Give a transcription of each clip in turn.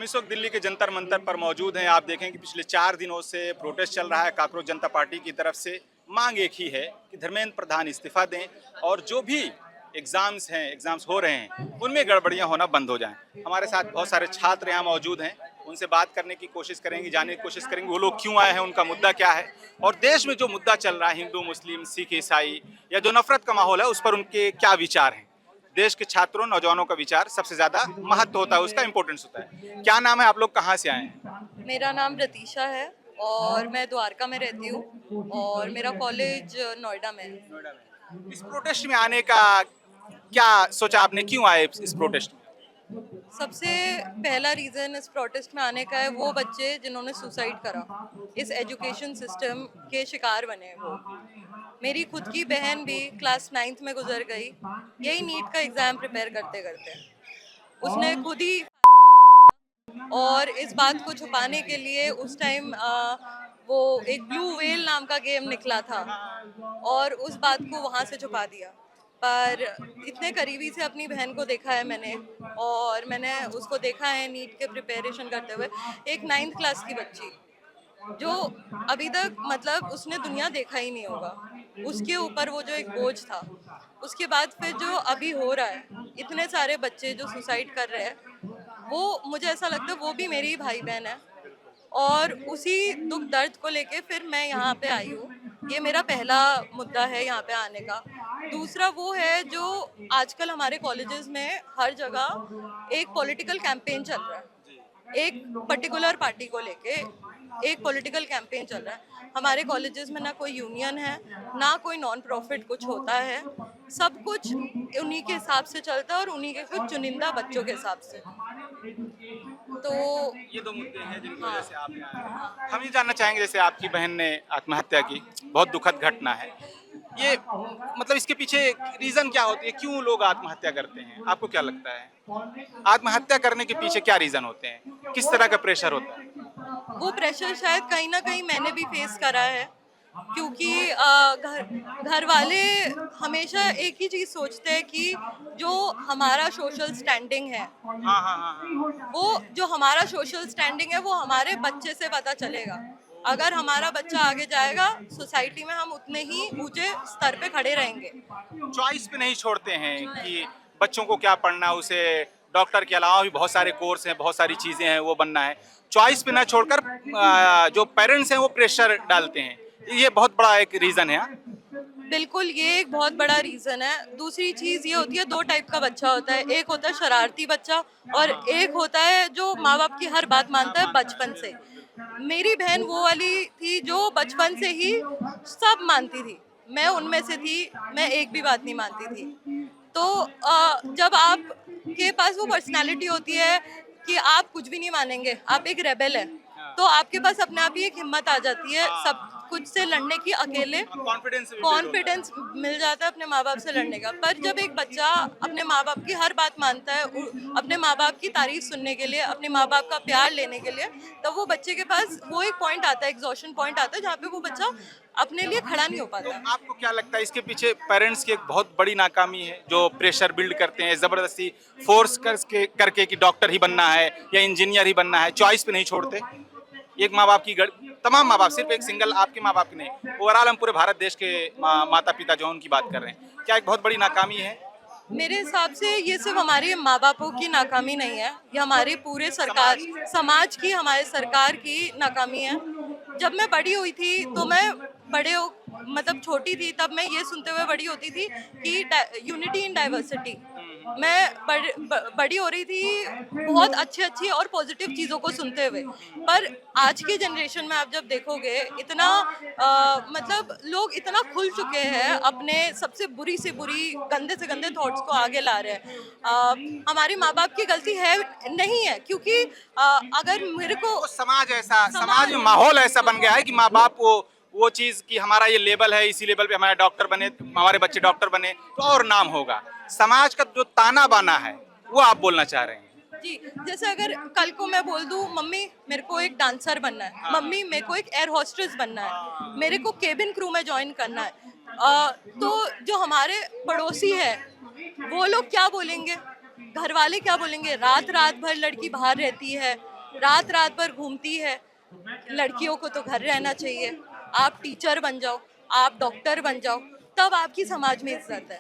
हम इस वक्त दिल्ली के जंतर मंतर पर मौजूद हैं। आप देखें कि पिछले 4 दिनों से प्रोटेस्ट चल रहा है काकरोच जनता पार्टी की तरफ से। मांग एक ही है कि धर्मेंद्र प्रधान इस्तीफा दें और जो भी एग्जाम्स हो रहे हैं उनमें गड़बड़ियां होना बंद हो जाएं। हमारे साथ बहुत सारे छात्र यहाँ मौजूद हैं, उनसे बात करने की कोशिश करेंगे, जानने की कोशिश करेंगे वो लोग क्यों आए हैं, उनका मुद्दा क्या है और देश में जो मुद्दा चल रहा है हिंदू मुस्लिम सिख ईसाई या जो नफरत का माहौल है उस पर उनके क्या विचार हैं। देश के छात्रों नौजवानों का विचार सबसे ज्यादा महत्व होता है, उसका इंपॉर्टेंस होता है। क्या नाम है, आप लोग कहाँ से आए हैं? मेरा नाम रतीशा है और मैं द्वारका में रहती हूँ और मेरा कॉलेज नोएडा में है। नोएडा में। इस प्रोटेस्ट में आने का क्या सोचा आपने, क्यों आए इस प्रोटेस्ट में? सबसे पहला रीज़न इस प्रोटेस्ट में आने का है वो बच्चे जिन्होंने सुसाइड करा, इस एजुकेशन सिस्टम के शिकार बने वो। मेरी खुद की बहन भी क्लास 9th में गुजर गई यही नीट का एग्ज़ाम प्रिपेयर करते करते। उसने खुद ही और इस बात को छुपाने के लिए उस टाइम वो एक ब्लू व्हेल नाम का गेम निकला था और उस बात को वहाँ से छुपा दिया। पर इतने करीबी से अपनी बहन को देखा है मैंने और मैंने उसको देखा है नीट के प्रिपरेशन करते हुए। एक 9th क्लास की बच्ची जो अभी तक मतलब उसने दुनिया देखा ही नहीं होगा, उसके ऊपर वो जो एक बोझ था, उसके बाद फिर जो अभी हो रहा है, इतने सारे बच्चे जो सुसाइड कर रहे हैं, वो मुझे ऐसा लगता है वो भी मेरी भाई बहन है और उसी दुख दर्द को लेके फिर मैं यहाँ पे आई हूँ। ये मेरा पहला मुद्दा है यहाँ पे आने का। दूसरा वो है जो आजकल हमारे कॉलेजेस में हर जगह एक पॉलिटिकल कैंपेन चल रहा है, एक पर्टिकुलर पार्टी को लेके एक पॉलिटिकल कैंपेन चल रहा है। हमारे कॉलेजेस में ना कोई यूनियन है, ना कोई नॉन प्रॉफिट कुछ होता है, सब कुछ उन्हीं के हिसाब से चलता है और उन्हीं के कुछ चुनिंदा बच्चों के हिसाब से। तो ये दो मुद्दे हैं जिनकी हाँ, वजह से आप यहाँ आए हैं। हम ये जानना चाहेंगे, जैसे आपकी बहन ने आत्महत्या की, बहुत दुखद घटना है ये, मतलब इसके पीछे रीजन क्या होती है, क्यों लोग आत्महत्या करते हैं, आपको क्या लगता है? आत्महत्या करने के पीछे क्या रीजन होते हैं, किस तरह का प्रेशर होता है? वो प्रेशर शायद कहीं ना कहीं मैंने भी फेस करा है क्योंकि घर घर वाले हमेशा एक ही चीज सोचते हैं कि जो हमारा सोशल स्टैंडिंग है, हाँ हाँ हाँ हाँ। वो जो हमारा सोशल स्टैंडिंग है वो हमारे बच्चे से पता चलेगा। अगर हमारा बच्चा आगे जाएगा सोसाइटी में हम उतने ही ऊंचे स्तर पे खड़े रहेंगे। चॉइस पे नहीं छोड़ते हैं कि बच्चों को क्या पढ़ना है, उसे डॉक्टर के अलावा भी बहुत सारे कोर्स हैं, बहुत सारी चीज़ें हैं वो बनना है। चॉइस पे ना छोड़कर जो पेरेंट्स हैं वो प्रेशर डालते हैं, ये बहुत बड़ा एक रीज़न है। हाँ? बिल्कुल, ये एक बहुत बड़ा रीज़न है। दूसरी चीज़ ये होती है 2 टाइप का बच्चा होता है। एक होता है शरारती बच्चा और एक होता है जो माँ-बाप की हर बात मानता है बचपन से। मेरी बहन वो वाली थी जो बचपन से ही सब मानती थी। मैं उनमें से थी, मैं एक भी बात नहीं मानती थी। तो जब आपके पास वो पर्सनैलिटी होती है कि आप कुछ भी नहीं मानेंगे, आप एक रेबेल हैं, तो आपके पास अपने आप ही एक हिम्मत आ जाती है सब कुछ से लड़ने की, अकेले कॉन्फिडेंस मिल जाता है अपने माँ बाप से लड़ने का। पर जब एक बच्चा अपने माँ बाप की हर बात मानता है, अपने माँ बाप की तारीफ सुनने के लिए, अपने माँ बाप का प्यार लेने के लिए, तब वो बच्चे के पास वो एक पॉइंट आता है, एग्जॉशन पॉइंट आता है, जहाँ पे वो बच्चा अपने लिए खड़ा नहीं हो तो पाता है। आपको क्या लगता है इसके पीछे पेरेंट्स की एक बहुत बड़ी नाकामी है, जो प्रेशर बिल्ड करते हैं जबरदस्ती फोर्स करके कि डॉक्टर ही बनना है या इंजीनियर ही बनना है, चॉइस पे नहीं छोड़ते। एक माँ बाप की तमाम माँ बाप, सिर्फ एक सिंगल आपके माँ बाप की नहीं, ओवरऑल हम पूरे भारत देश के माता पिता जो हैं, उनकी बात कर रहे हैं, क्या एक बहुत बड़ी नाकामी है? मेरे हिसाब से ये सिर्फ हमारे माँ बापों की नाकामी नहीं है, ये हमारे पूरे सरकार समाज की, हमारे सरकार की नाकामी है। जब मैं बड़ी हुई थी तो मैं मतलब छोटी थी तब मैं ये सुनते हुए बड़ी होती थी कि यूनिटी इन डाइवर्सिटी। मैं बड़ी हो रही थी बहुत अच्छी अच्छी और पॉजिटिव चीज़ों को सुनते हुए। पर आज की जनरेशन में आप जब देखोगे इतना मतलब लोग इतना खुल चुके हैं, अपने सबसे बुरी से बुरी गंदे से गंदे थॉट्स को आगे ला रहे हैं। हमारे माँ बाप की गलती है नहीं है क्योंकि अगर मेरे को वो समाज में माहौल ऐसा बन गया है कि माँ बाप वो चीज कि हमारा ये लेवल है, इसी लेवल पे हमारे डॉक्टर बने, हमारे बच्चे डॉक्टर बने तो और नाम होगा। समाज का जो ताना बाना है वो आप बोलना चाह रहे हैं? जी, जैसे अगर कल को मैं बोल दूँ मम्मी मेरे को एक डांसर बनना है, मम्मी मेरे को एक एयर होस्टेस बनना है, मेरे को केबिन क्रू में ज्वाइन करना है, तो जो हमारे पड़ोसी है वो लोग क्या बोलेंगे, घर वाले क्या बोलेंगे, रात रात भर लड़की बाहर रहती है, रात रात भर घूमती है। लड़कियों को तो घर रहना चाहिए, आप टीचर बन जाओ, आप डॉक्टर बन जाओ, तब आपकी समाज में इज्जत है।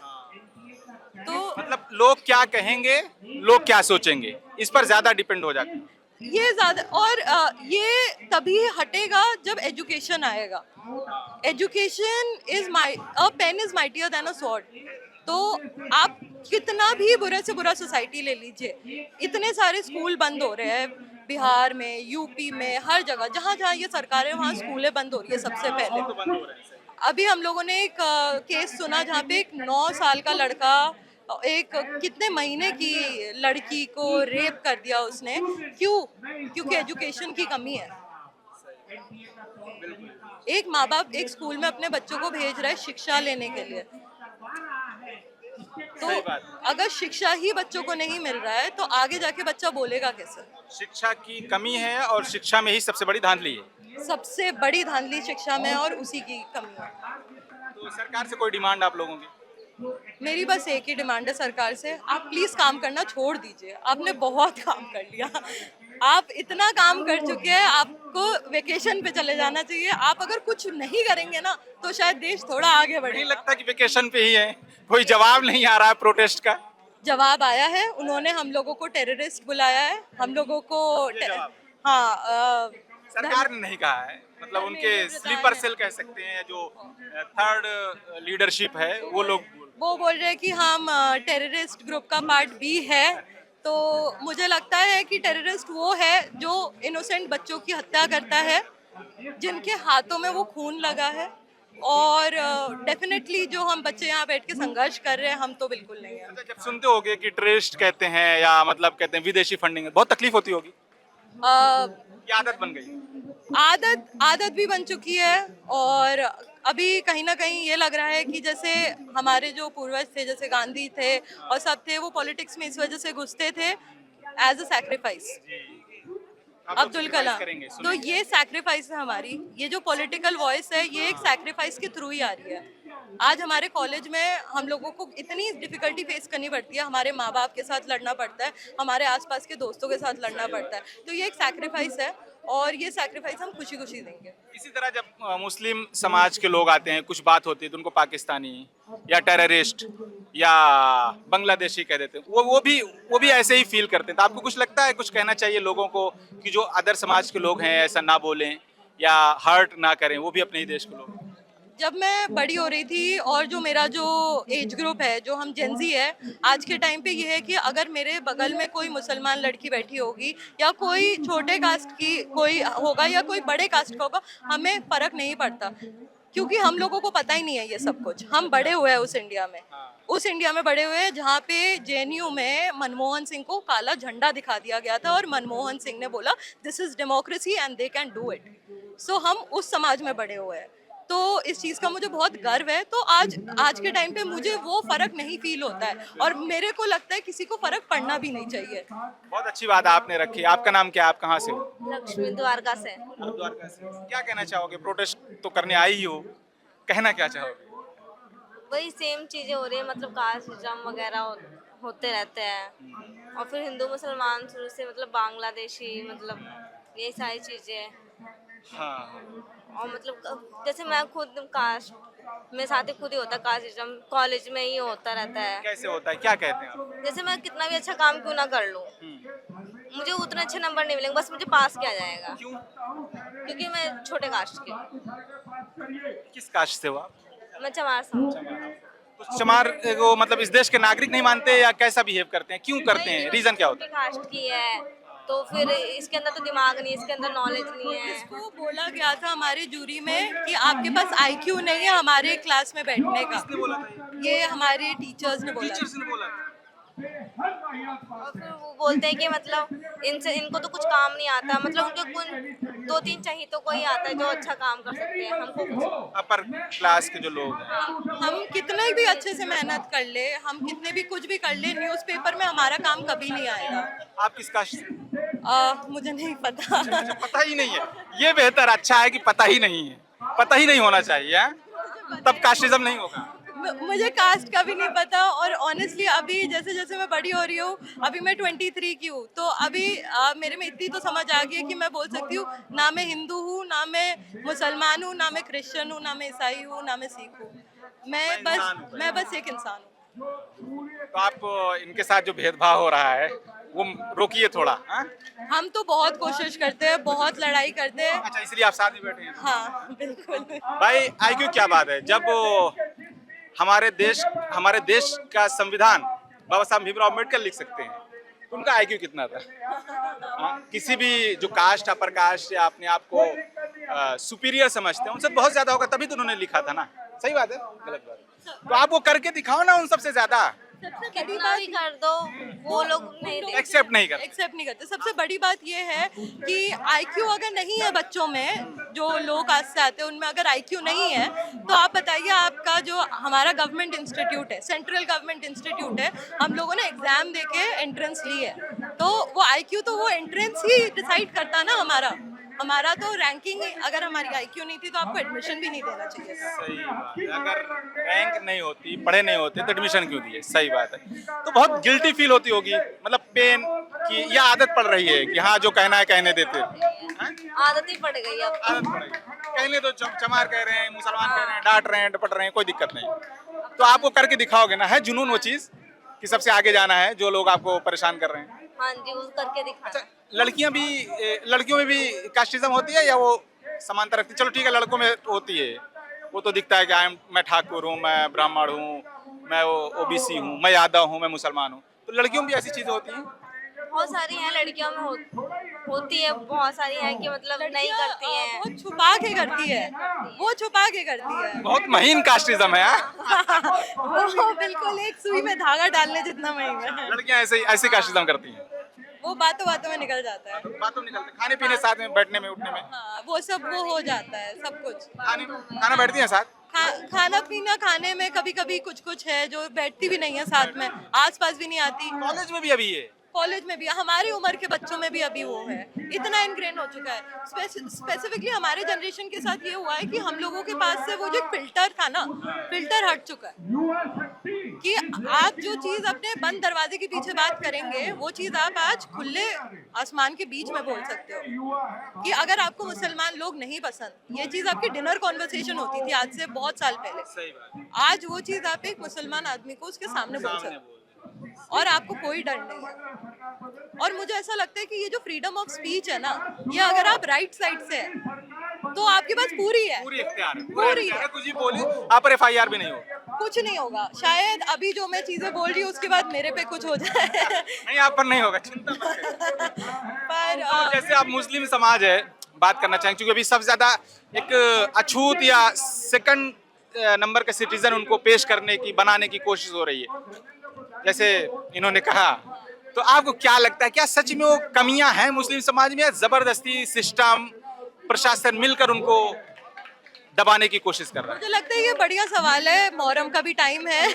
तो मतलब लोग क्या कहेंगे, लोग क्या सोचेंगे, इस पर ज्यादा डिपेंड हो जाता है। ये ज्यादा, और ये तभी हटेगा जब एजुकेशन आएगा। Education is my, a pen is mightier than a sword. तो आप कितना भी बुरे से बुरा सोसाइटी ले लीजिए, इतने सारे स्कूल बंद हो रहे हैं बिहार में, यूपी में, हर जगह जहाँ जहाँ ये सरकारें, वहाँ स्कूलें बंद हो रही है सबसे पहले। तो बंद हो रहे हैं सही। अभी हम लोगों ने एक केस सुना जहाँ पे एक 9 साल का लड़का एक कितने महीने की लड़की को रेप कर दिया उसने। क्यों? क्योंकि एजुकेशन की कमी है। एक माँ बाप एक स्कूल में अपने बच्चों को भेज रहा है शिक्षा लेने के लिए, तो सही बात। अगर शिक्षा ही बच्चों को नहीं मिल रहा है तो आगे जाके बच्चा बोलेगा कैसे? शिक्षा की कमी है और शिक्षा में ही सबसे बड़ी धांधली है। सबसे बड़ी धांधली शिक्षा में है और उसी की कमी है। तो सरकार से कोई डिमांड आप लोगों की? मेरी बस एक ही डिमांड है सरकार से, आप प्लीज काम करना छोड़ दीजिए। आपने बहुत काम कर लिया, आप इतना काम कर चुके हैं, आपको वेकेशन पे चले जाना चाहिए। आप अगर कुछ नहीं करेंगे ना तो शायद देश थोड़ा आगे नहीं बढ़ेगा। लगता कि वेकेशन पे ही है? कोई जवाब नहीं आ रहा है प्रोटेस्ट का? जवाब आया है, उन्होंने हम लोगों को टेररिस्ट बुलाया है, हम लोगों को ये जवाब? हाँ, सरकार ने नहीं कहा है, मतलब उनके स्लीपर सेल कह सकते हैं, जो थर्ड लीडरशिप है वो लोग वो बोल रहे हैं कि हम टेररिस्ट ग्रुप का पार्ट भी है। तो मुझे लगता है कि टेररिस्ट वो है जो इनोसेंट बच्चों की हत्या करता है, जिनके हाथों में वो खून लगा है। और डेफिनेटली जो हम बच्चे यहाँ बैठ के संघर्ष कर रहे हैं, हम तो बिल्कुल नहीं है। अच्छा, जब सुनते होगे कि टेररिस्ट कहते हैं या मतलब कहते हैं विदेशी फंडिंग है, बहुत तकलीफ होती होगी, ये आदत बन गई? आदत भी बन चुकी है। और अभी कहीं ना कहीं ये लग रहा है कि जैसे हमारे जो पूर्वज थे, जैसे गांधी थे और सब थे, वो पॉलिटिक्स में इस वजह से घुसते थे as a sacrifice. Abdul Kalam, करेंगे तो ये सैक्रिफाइस है हमारी, ये जो पॉलिटिकल वॉइस है ये एक सैक्रिफाइस के थ्रू ही आ रही है। आज हमारे कॉलेज में हम लोगों को इतनी डिफिकल्टी फेस करनी पड़ती है, हमारे माँ बाप के साथ लड़ना पड़ता है, हमारे आसपास के दोस्तों के साथ लड़ना पड़ता है। तो ये एक सैक्रिफाइस है और ये सैक्रिफाइस हम खुशी खुशी देंगे। इसी तरह जब मुस्लिम समाज के लोग आते हैं, कुछ बात होती है तो उनको पाकिस्तानी या टेररिस्ट या बांग्लादेशी कह देते हैं, वो भी ऐसे ही फील करते हैं। तो आपको कुछ लगता है, कुछ कहना चाहिए लोगों को कि जो अदर समाज के लोग हैं ऐसा ना बोलें या हर्ट ना करें, वो भी अपने ही देश के लोग हैं? जब मैं बड़ी हो रही थी और जो मेरा जो एज ग्रुप है, जो हम जेंजी है, आज के टाइम पे ये है कि अगर मेरे बगल में कोई मुसलमान लड़की बैठी होगी या कोई छोटे कास्ट की कोई होगा या कोई बड़े कास्ट का होगा, हमें फर्क नहीं पड़ता, क्योंकि हम लोगों को पता ही नहीं है ये सब कुछ। हम बड़े हुए हैं उस इंडिया में, उस इंडिया में बड़े हुए हैं जहाँ पे जेएनयू में मनमोहन सिंह को काला झंडा दिखा दिया गया था और मनमोहन सिंह ने बोला this is democracy and they can do it. So हम उस समाज में बड़े हुए हैं, तो इस चीज़ का मुझे बहुत गर्व है। तो आज के टाइम पे मुझे वो फर्क नहीं फील होता है और मेरे को लगता है किसी को फर्क पड़ना भी नहीं चाहिए। बहुत अच्छी बात आपने रखी। आपका नाम क्या है, आप कहाँ से हो? लक्ष्मी द्वारका से। आप द्वारका से। क्या कहना चाहोगे? प्रोटेस्ट तो करने आई ही हो, कहना क्या चाहोगे? वही सेम चीजें हो रही है, मतलब कास्ट सिस्टम वगैरह होते रहते हैं। और फिर हिंदू मुसलमान शुरू से मतलब बांग्लादेशी, मतलब यही सारी चीजें। हाँ, और मतलब जैसे मैं खुद कास्ट, मेरे साथ ही खुद ही होता है कास्ट सिस्टम, कॉलेज में ही होता रहता है। कैसे होता है, क्या कहते हैं आप? जैसे मैं कितना भी अच्छा काम क्यों ना कर लूँ, मुझे उतने अच्छे नंबर नहीं मिलेंगे, बस मुझे पास किया जाएगा। क्यों? क्योंकि मैं छोटे कास्ट की हूँ। किस कास्ट से हो आप? मैं चमार से हूँ। तो चमार को मतलब इस देश के नागरिक नहीं मानते या कैसा बिहेव करते हैं, क्यों करते हैं, रीजन क्या होता है? कास्ट की है तो फिर इसके अंदर तो दिमाग नहीं, इसके अंदर नॉलेज नहीं है। इसको बोला गया था हमारे जूरी में कि आपके पास आईक्यू नहीं है हमारे क्लास में बैठने का। किसने बोला था ये हमारे टीचर्स ने बोला। टीचर्स ने बोला था? और फिर वो बोलते हैं कि मतलब इनको तो कुछ काम नहीं आता, मतलब उनके गुण 2-3 चाहिए तो कोई आता है जो अच्छा काम कर सकते हैं। हमको कुछ अपर क्लास के जो लोग हैं, हम कितने भी अच्छे से मेहनत कर ले, हम कितने भी कुछ भी कर ले, न्यूज़पेपर में हमारा काम कभी नहीं आएगा। आप किस कास्ट से? मुझे नहीं पता। मुझे पता ही नहीं है। ये बेहतर, अच्छा है कि पता ही नहीं है, पता ही नहीं होना चाहिए, हाँ? तब कास्टिज्म नहीं होगा। मुझे कास्ट का भी नहीं पता, और ऑनेस्टली अभी जैसे जैसे मैं बड़ी हो रही हूँ, अभी मैं 23 की हूँ, तो अभी मेरे में इतनी तो समझ आ गई है कि मैं बोल सकती हूँ ना मैं हिंदू हूँ, ना मैं मुसलमान हूँ, ना मैं क्रिश्चियन हूँ, ना मैं ईसाई हूँ, ना मैं सिख हूँ। मैं बस एक इंसान हूँ। तो आप इनके साथ जो भेदभाव हो रहा है वो रोकिए थोड़ा, हाँ? हम तो बहुत कोशिश करते हैं, बहुत लड़ाई करते हैं। अच्छा, इसलिए आप साथ में बैठे हैं। हाँ बिल्कुल। भाई आईक्यू क्या बात है, जब हमारे देश का संविधान बाबा साहब भीमराव अम्बेडकर लिख सकते हैं, तो उनका आईक्यू कितना था? हाँ, किसी भी जो कास्ट अपर कास्ट या अपने आप को सुपीरियर समझते हैं उनसे बहुत ज्यादा होगा, तभी तो उन्होंने लिखा था ना। सही बात है, गलत बात है? तो आप वो करके दिखाओ ना उन सबसे ज्यादा। कितना भी कर दो वो लोग नहीं देते। एक्सेप्ट नहीं करते। एक्सेप्ट नहीं करते। सबसे बड़ी बात ये है कि आईक्यू अगर नहीं है बच्चों में, जो लोग कास्ट से आते हैं उनमें अगर आईक्यू नहीं है, तो आप बताइए, आपका जो हमारा गवर्नमेंट इंस्टीट्यूट है, सेंट्रल गवर्नमेंट इंस्टीट्यूट है, हम लोगों ने एग्जाम देके एंट्रेंस ली है, तो वो आईक्यू तो वो एंट्रेंस ही डिसाइड करता ना हमारा तो रैंकिंग, अगर हमारी आईक्यू नहीं थी तो आपको एडमिशन भी नहीं देना चाहिए था। सही बात है। अगर रैंक नहीं होती, पढ़े नहीं होते, तो एडमिशन क्यों दिए? सही बात है। तो बहुत गिल्टी फील होती होगी, मतलब पेन की या आदत पड़ रही है कि हाँ जो कहना है कहने देते हैं? आदत ही पड़ गई अब। आदत पड़ गई, कहने तो चमार कह रहे हैं, मुसलमान कह रहे हैं, डांट रहे हैं, डपट रहे हैं, कोई दिक्कत नहीं। तो आपको करके दिखाओगे ना, है जुनून वो चीज कि सबसे आगे जाना है, जो लोग आपको परेशान कर रहे हैं। हाँ जी, वो करके दिखाना। लड़कियों में भी कास्टिज्म होती है या वो समानता रखती है? चलो ठीक है, लड़कों में होती है, वो तो दिखता है कि मैं ठाकुर हूँ, मैं ब्राह्मण हूँ, मैं ओबीसी हूँ, मैं यादव हूँ, मैं मुसलमान हूँ। तो लड़कियों में भी ऐसी चीजें होती हैं? बहुत सारी हैं लड़कियों में होती है, बहुत सारी हैं कि मतलब नहीं करती हैं। वो छुपा के करती है, वो छुपा के करती है। बहुत महीन कास्टिज्म है, हाँ? वो बिल्कुल एक सुई में धागा डालने जितना महंगा है। लड़कियां ऐसे कास्टिज्म करती हैं। वो बातों बातों में निकल जाता है। बातों निकलते, खाने पीने साथ में, बैठने में, उठने में। हाँ, वो सब वो हो जाता है, सब कुछ। खाना बैठती हैं साथ? खाना पीना खाने में कभी कभी कुछ है जो बैठती भी नहीं है साथ में, आस पास भी नहीं आती। कॉलेज में भी अभी है? कॉलेज में भी, हमारी उम्र के बच्चों में भी अभी वो है, इतना इनग्रेन हो चुका है। स्पेसिफिकली हमारे जनरेशन के साथ ये हुआ है कि हम लोगों के पास से वो जो फिल्टर था ना, फिल्टर हट चुका है कि आप जो चीज अपने बंद दरवाजे के पीछे बात करेंगे, वो चीज आप आज खुले आसमान के बीच में बोल सकते हो। कि अगर आपको मुसलमान लोग नहीं पसंद, ये चीज आपकी डिनर कॉन्वर्सेशन होती थी आज से बहुत साल पहले। सही बात। आज वो चीज आप एक मुसलमान आदमी को उसके सामने बोल सकते हो और आपको कोई डर नहीं है। और मुझे ऐसा लगता है कि ये जो फ्रीडम ऑफ स्पीच है ना, ये अगर आप राइट साइड से हैं तो आपके पास पूरी है, पूरी इख्तियार है, पूरी है। कुछ भी बोली आप पर FIR भी नहीं हो। कुछ नहीं होगा। शायद अभी जो मैं चीजें बोल रही हूँ उसके बाद मेरे पे कुछ हो जाए। नहीं, आप पर नहीं होगा, चिंता मत करिए। पर और जैसे आप मुस्लिम समाज है, बात करना चाहेंगे, क्योंकि अभी सबसे ज्यादा एक अछूत या सेकंड नंबर के सिटीजन उनको पेश करने की, बनाने की कोशिश हो रही है, जैसे इन्होंने कहा। तो आपको क्या लगता है, क्या सच में वो कमियां हैं मुस्लिम समाज में, या जबरदस्ती सिस्टम प्रशासन मिलकर उनको दबाने की कोशिश कर रहा है? मुझे लगता है ये बढ़िया सवाल है। मोहर्रम का भी टाइम है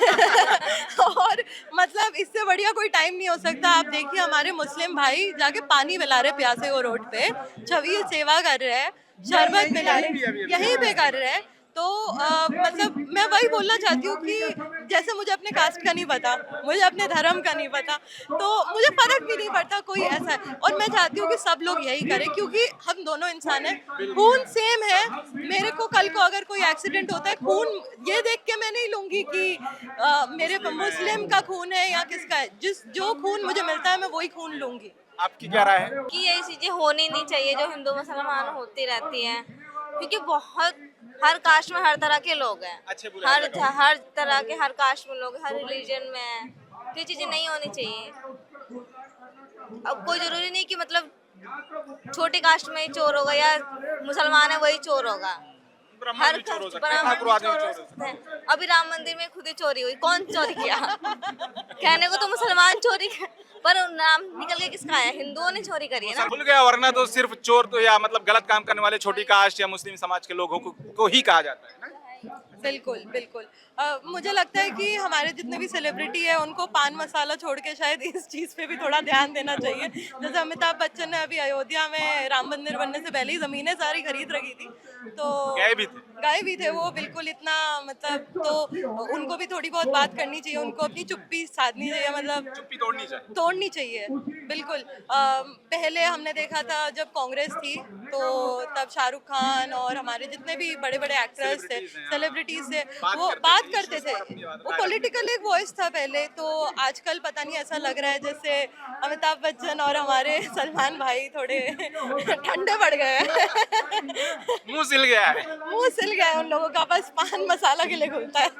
और मतलब इससे बढ़िया कोई टाइम नहीं हो सकता। आप देखिए हमारे मुस्लिम भाई जाके पानी पिला रहे प्यासे को रोड पे, छबील सेवा कर रहे हैं, शरबत पिला रहे, यहीं पे कर रहे हैं। तो मतलब मैं वही बोलना चाहती हूँ कि जैसे मुझे अपने कास्ट का नहीं पता, मुझे अपने धर्म का नहीं पता, तो मुझे फर्क भी नहीं पड़ता कोई ऐसा है। और मैं चाहती हूँ कि सब लोग यही करें, क्योंकि हम दोनों इंसान हैं, खून सेम है। मेरे को कल को अगर कोई एक्सीडेंट होता है, खून ये देख के मैं नहीं लूंगी कि मेरे मुस्लिम का खून है या किसका है। जो खून मुझे मिलता है मैं वही खून लूंगी। आपकी क्या राय है? कि ये चीजें होनी नहीं चाहिए जो हिंदू मुसलमान होती रहती हैं, क्योंकि बहुत हर कास्ट में हर तरह के लोग हैं। अच्छे बुरे हर तरह के, हर कास्ट में लोग, हर रिलीजन में हैं। तो ये चीजें नहीं होनी चाहिए। अब कोई जरूरी नहीं कि मतलब छोटी कास्ट में ही चोर होगा या मुसलमान है वही चोर होगा। ब्राह्मण भी चोर हो सकते हैं, ठाकुर आदमी भी चोर हो सकते हैं। अभी राम मंदिर में खुद ही चोरी हुई, कौन चोरी किया? कहने को तो मुसलमान चोरी पर नाम निकल के किसका है? हिंदुओं ने चोरी करी है ना। भूल गया, वरना तो सिर्फ चोर तो या मतलब गलत काम करने वाले छोटी कास्ट या मुस्लिम समाज के लोगों को ही कहा जाता है ना। बिल्कुल बिल्कुल। मुझे लगता है कि हमारे जितने भी सेलिब्रिटी है उनको पान मसाला छोड़ के शायद इस चीज़ पे भी थोड़ा ध्यान देना चाहिए। जैसे अमिताभ बच्चन ने अभी अयोध्या में राम मंदिर बनने से पहले ही ज़मीनें सारी खरीद रखी थी, तो गए भी थे। गए भी थे वो बिल्कुल इतना, मतलब तो उनको भी थोड़ी बहुत बात करनी चाहिए, उनको अपनी चुप्पी साधनी चाहिए, मतलब चुप्पी तोड़नी चाहिए। तोड़नी चाहिए बिल्कुल। पहले हमने देखा था जब कांग्रेस थी तो तब शाहरुख खान और हमारे जितने भी बड़े बड़े एक्टर्स थे, Celebrities हैं, सेलिब्रिटीज थे, बात वो करते बात थे, करते issues थे, पर अपनी बात वो राय पॉलिटिकल एक वॉइस था पहले। तो आजकल पता नहीं ऐसा लग रहा है जैसे अमिताभ बच्चन और हमारे सलमान भाई थोड़े ठंडे पड़ गए हैं। मुंह सिल गया है। मुंह सिल गया है उन लोगों का, बस पान मसाला के लिए खुलता है।